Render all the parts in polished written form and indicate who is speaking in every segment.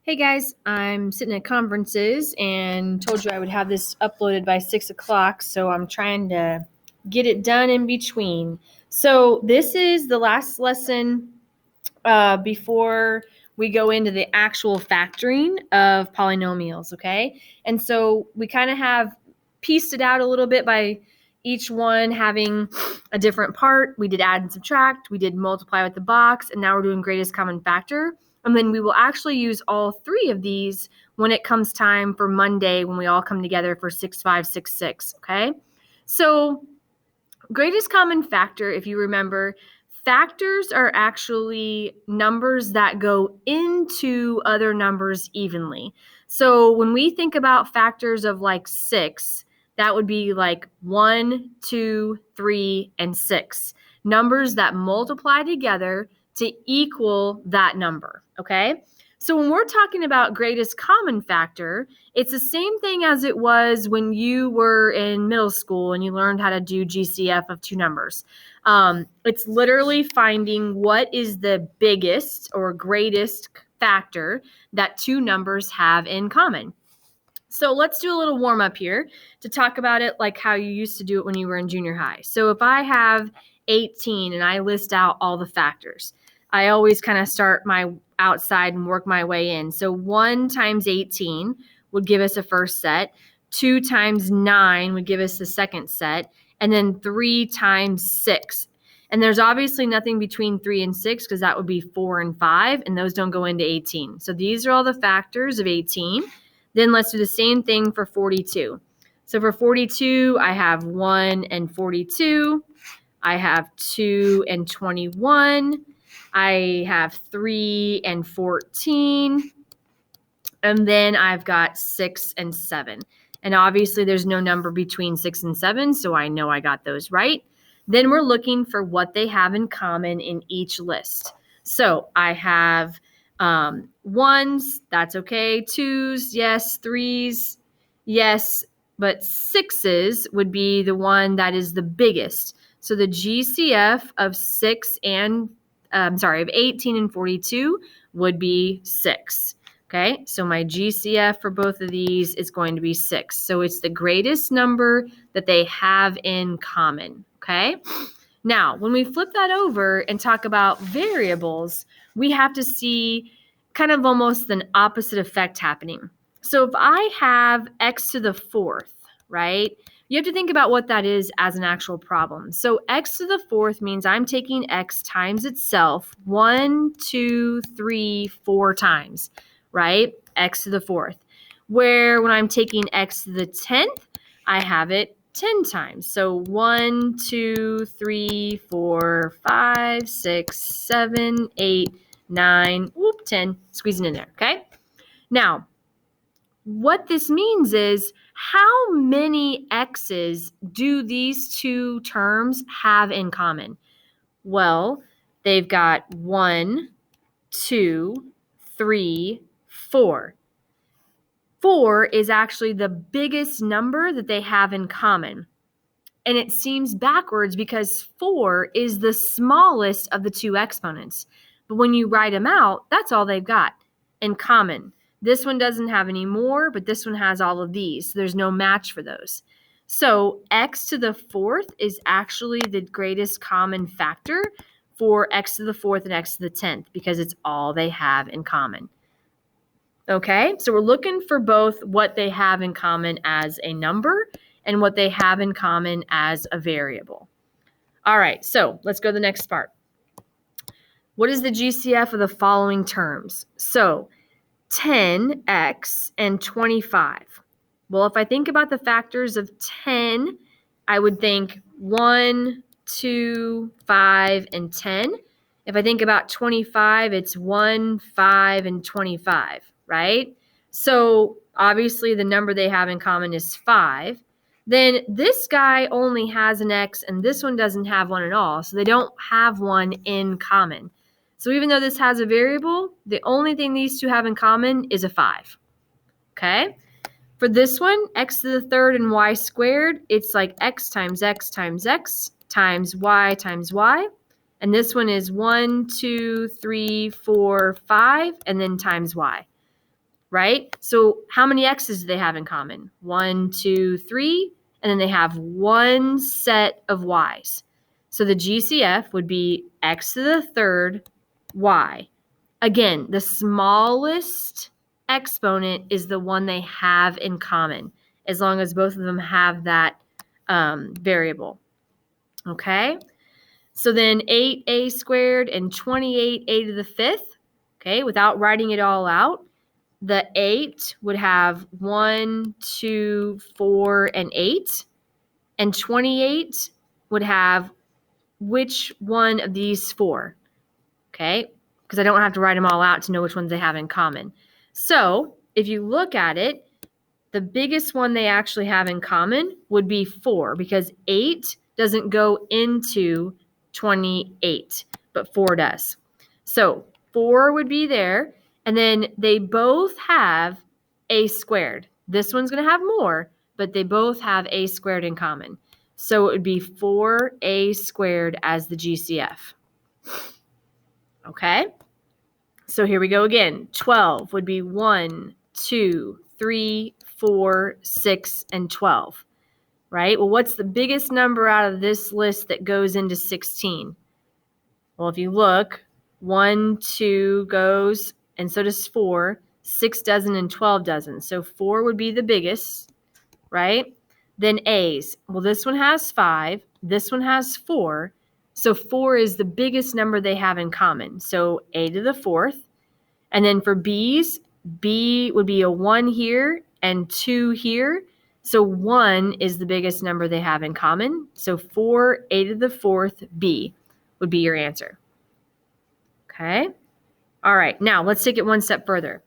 Speaker 1: Hey guys, I'm sitting at conferences and told you I would have this uploaded by 6 o'clock, so I'm trying to get it done in between. So this is the last lesson before we go into the actual factoring of polynomials, okay? And so we kind of have pieced it out a little bit by each one having a different part. We did add and subtract, we did multiply with the box, and now we're doing greatest common factor. And then we will actually use all three of these when it comes time for Monday when we all come together for 6566, okay? So greatest common factor, if you remember, factors are actually numbers that go into other numbers evenly. So when we think about factors of like 6, that would be like 1, 2, 3, and 6. Numbers that multiply together to equal that number, okay? So when we're talking about greatest common factor, it's the same thing as it was when you were in middle school and you learned how to do GCF of two numbers. It's literally finding what is the biggest or greatest factor that two numbers have in common. So let's do a little warm up here to talk about it like how you used to do it when you were in junior high. So if I have 18 and I list out all the factors, I always kind of start my outside and work my way in. So 1 times 18 would give us a first set. 2 times 9 would give us the second set. And then 3 times 6. And there's obviously nothing between 3 and 6 because that would be 4 and 5. And those don't go into 18. So these are all the factors of 18. Then let's do the same thing for 42. So for 42, I have 1 and 42. I have 2 and 21. I have 3 and 14. And then I've got 6 and 7. And obviously there's no number between 6 and 7, so I know I got those right. Then we're looking for what they have in common in each list. So I have ones, that's okay. Twos, yes. Threes, yes. But sixes would be the one that is the biggest. So the GCF of 18 and 42 would be 6. Okay, so my GCF for both of these is going to be 6. So it's the greatest number that they have in common. Okay, now when we flip that over and talk about variables, we have to see kind of almost an opposite effect happening. So if I have x to the fourth, right, you have to think about what that is as an actual problem. So x to the fourth means I'm taking x times itself 1, 2, 3, 4 times, right? X to the fourth. Where when I'm taking x to the 10th, I have it 10 times. So 1, 2, 3, 4, 5, 6, 7, 8, 9, 10, squeezing in there, okay? Now, what this means is how many x's do these two terms have in common? Well, they've got 1, 2, 3, 4. 4 is actually the biggest number that they have in common. And it seems backwards because 4 is the smallest of the two exponents. But when you write them out, that's all they've got in common. This one doesn't have any more, but this one has all of these. So there's no match for those. So x to the fourth is actually the greatest common factor for x to the fourth and x to the 10th because it's all they have in common. Okay, so we're looking for both what they have in common as a number and what they have in common as a variable. All right, so let's go to the next part. What is the GCF of the following terms? So 10x and 25. Well, if I think about the factors of 10, I would think 1, 2, 5, and 10. If I think about 25, it's 1, 5, and 25, right? So obviously the number they have in common is 5. Then this guy only has an x and this one doesn't have one at all. So they don't have one in common. So even though this has a variable, the only thing these two have in common is a 5. Okay? For this one, x to the third and y squared, it's like x times x times x times y times y. And this one is 1, 2, 3, 4, 5, and then times y. right? So how many x's do they have in common? 1, 2, 3, and then they have one set of y's. So the GCF would be x to the third y. Again, the smallest exponent is the one they have in common, as long as both of them have that variable. Okay? So then 8a squared and 28a to the fifth, okay, without writing it all out, the 8 would have 1, 2, 4, and 8. And 28 would have which one of these 4? Okay, because I don't have to write them all out to know which ones they have in common. So if you look at it, the biggest one they actually have in common would be 4, because 8 doesn't go into 28, but 4 does. So 4 would be there, and then they both have a squared. This one's going to have more, but they both have a squared in common. So it would be 4a squared as the GCF. Okay? So here we go again. 12 would be 1, 2, 3, 4, 6, and 12, right? Well, what's the biggest number out of this list that goes into 16? Well, if you look, 1, 2 goes, and so does 4. 6 doesn't, and 12 doesn't. So 4 would be the biggest, right? Then A's. Well, this one has 5. This one has 4. So 4 is the biggest number they have in common. So a to the fourth. And then for B's, B would be a 1 here and 2 here. So 1 is the biggest number they have in common. So 4a to the fourth B would be your answer. Okay? All right, now let's take it one step further.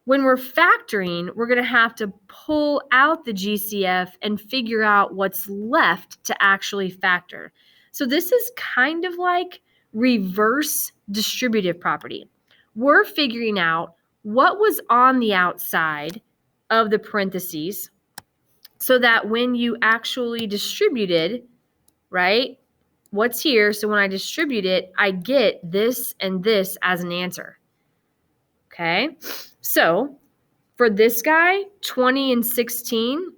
Speaker 1: When we're factoring, we're going to have to pull out the GCF and figure out what's left to actually factor. So this is kind of like reverse distributive property. We're figuring out what was on the outside of the parentheses so that when you actually distributed, right, what's here, so when I distribute it, I get this and this as an answer. Okay, so for this guy, 20 and 16,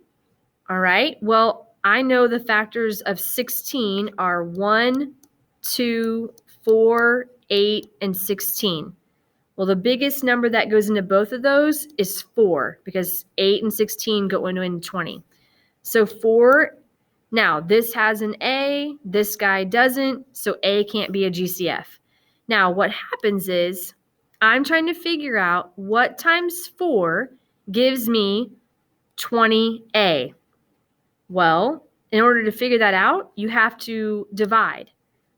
Speaker 1: all right, well, I know the factors of 16 are 1, 2, 4, 8, and 16. Well, the biggest number that goes into both of those is 4, because 8 and 16 go into 20. So 4, now this has an A, this guy doesn't, so A can't be a GCF. Now what happens is I'm trying to figure out what times 4 gives me 20A. Well, in order to figure that out, you have to divide,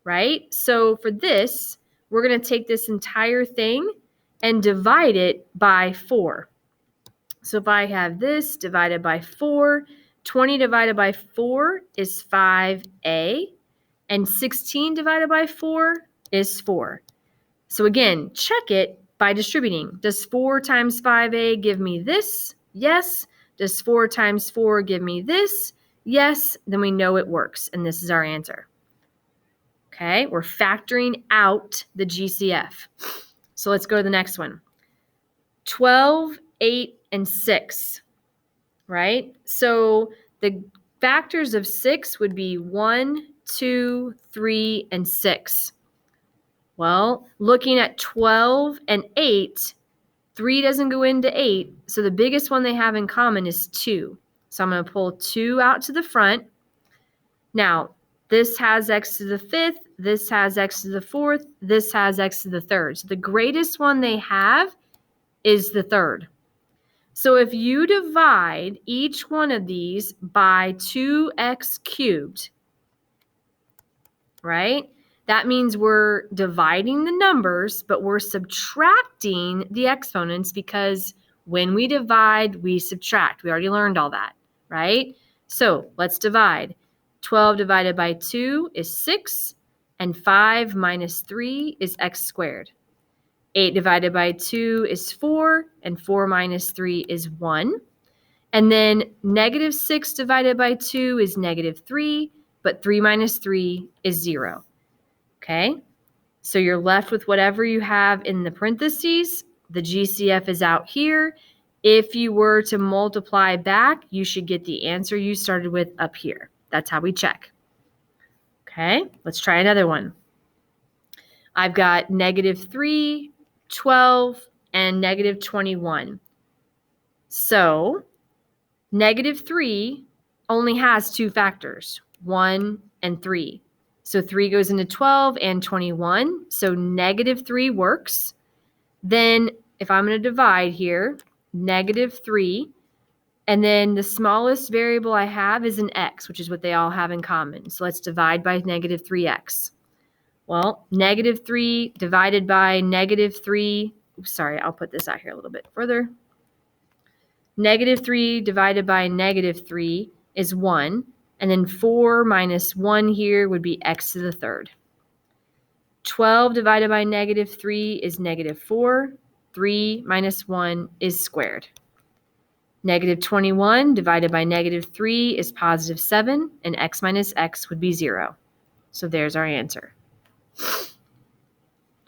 Speaker 1: right? So for this, we're going to take this entire thing and divide it by 4. So if I have this divided by 4, 20 divided by 4 is 5a, and 16 divided by 4 is 4. So again, check it by distributing. Does 4 times 5a give me this? Yes. Does 4 times 4 give me this? Yes. Then we know it works, and this is our answer. Okay, we're factoring out the GCF. So let's go to the next one. 12, 8, and 6, right? So the factors of 6 would be 1, 2, 3, and 6. Well, looking at 12 and 8, 3 doesn't go into 8, so the biggest one they have in common is 2. So I'm going to pull 2 out to the front. Now, this has x to the fifth, this has x to the fourth, this has x to the third. So the greatest one they have is the third. So if you divide each one of these by 2x cubed, right? That means we're dividing the numbers, but we're subtracting the exponents, because when we divide, we subtract. We already learned all that, right? So let's divide. 12 divided by 2 is 6, and 5 minus 3 is x squared. 8 divided by 2 is 4, and 4 minus 3 is 1. And then negative 6 divided by 2 is negative 3, but 3 minus 3 is 0. Okay, so you're left with whatever you have in the parentheses The GCF is out here. If you were to multiply back, you should get the answer you started with up here. That's how we check. Okay, let's try another one. I've got -3, 12, and -21. So -3 only has two factors, 1 and 3. So 3 goes into 12 and 21. So -3 works. Then if I'm going to divide here, -3, and then the smallest variable I have is an x, which is what they all have in common. So let's divide by -3x. Well, -3 divided by -3, sorry, I'll put this out here a little bit further. -3 divided by -3 is 1, and then 4 minus 1 here would be x to the third. 12 divided by -3 is -4. 3 minus 1 is squared. -21 divided by -3 is +7, and x minus x would be 0. So there's our answer.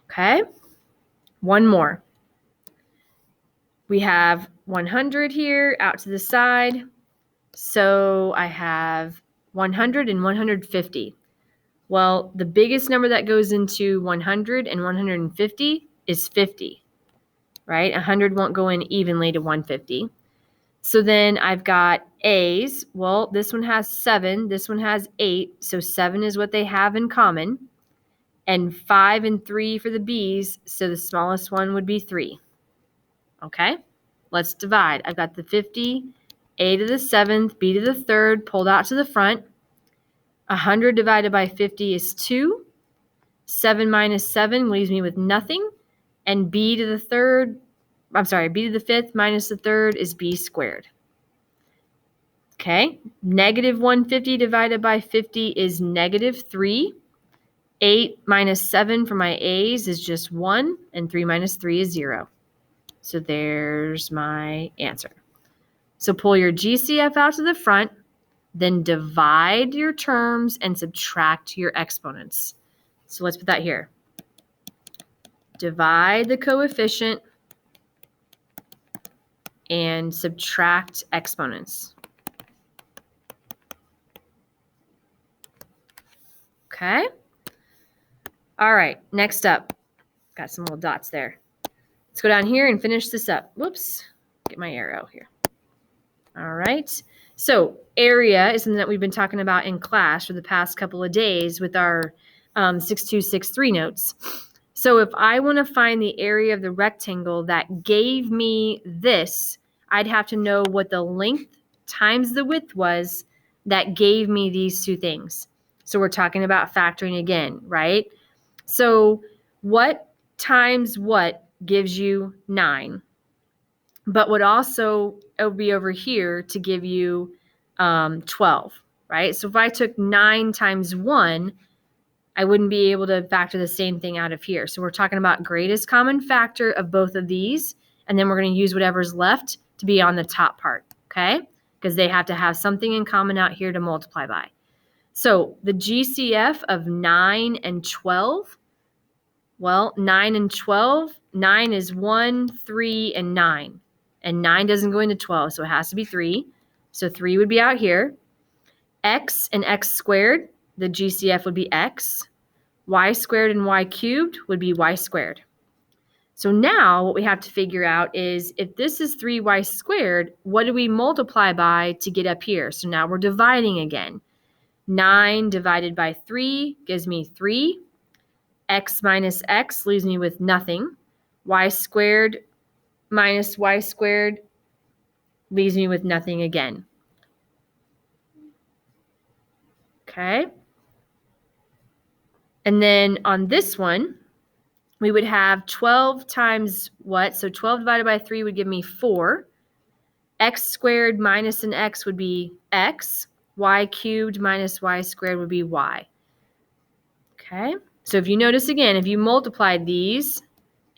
Speaker 1: Okay, one more. We have 100 here out to the side. So I have 100 and 150. Well, the biggest number that goes into 100 and 150 is 50, right? 100 won't go in evenly to 150. So then I've got A's. Well, this one has 7. This one has 8. So 7 is what they have in common. And 5 and 3 for the B's. So the smallest one would be 3. Okay, let's divide. I've got the 50, A to the 7th, B to the 3rd, pulled out to the front. 100 divided by 50 is 2. 7 minus 7 leaves me with nothing. And B to the 5th minus the 3rd is B squared. Okay, -150 divided by 50 is -3. 8 minus 7 for my A's is just 1, and 3 minus 3 is 0. So there's my answer. So pull your GCF out to the front, then divide your terms and subtract your exponents. So let's put that here. Divide the coefficient and subtract exponents. Okay. All right, next up. Got some little dots there. Let's go down here and finish this up. Whoops, get my arrow here. All right, so area is something that we've been talking about in class for the past couple of days with our 6263 notes. So if I want to find the area of the rectangle that gave me this, I'd have to know what the length times the width was that gave me these two things. So we're talking about factoring again, right? So what times what gives you 9? But would also be over here to give you 12, right? So if I took 9 times 1, I wouldn't be able to factor the same thing out of here. So we're talking about greatest common factor of both of these, and then we're going to use whatever's left to be on the top part, okay? Because they have to have something in common out here to multiply by. So the GCF of 9 and 12, well, 9 and 12, 9 is 1, 3, and 9. And 9 doesn't go into 12, so it has to be 3. So 3 would be out here. X and x squared, the GCF would be x. Y squared and y cubed would be y squared. So now what we have to figure out is if this is 3y squared, what do we multiply by to get up here? So now we're dividing again. 9 divided by 3 gives me 3. X minus x leaves me with nothing. Y squared minus y squared leaves me with nothing again. Okay. And then on this one, we would have 12 times what? So 12 divided by 3 would give me 4. X squared minus an x would be x. Y cubed minus y squared would be y. Okay. So if you notice again, if you multiplied these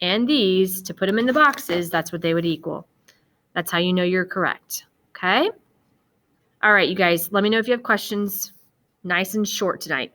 Speaker 1: and these to put them in the boxes, that's what they would equal. That's how you know you're correct. Okay? All right, you guys, let me know if you have questions. Nice and short tonight.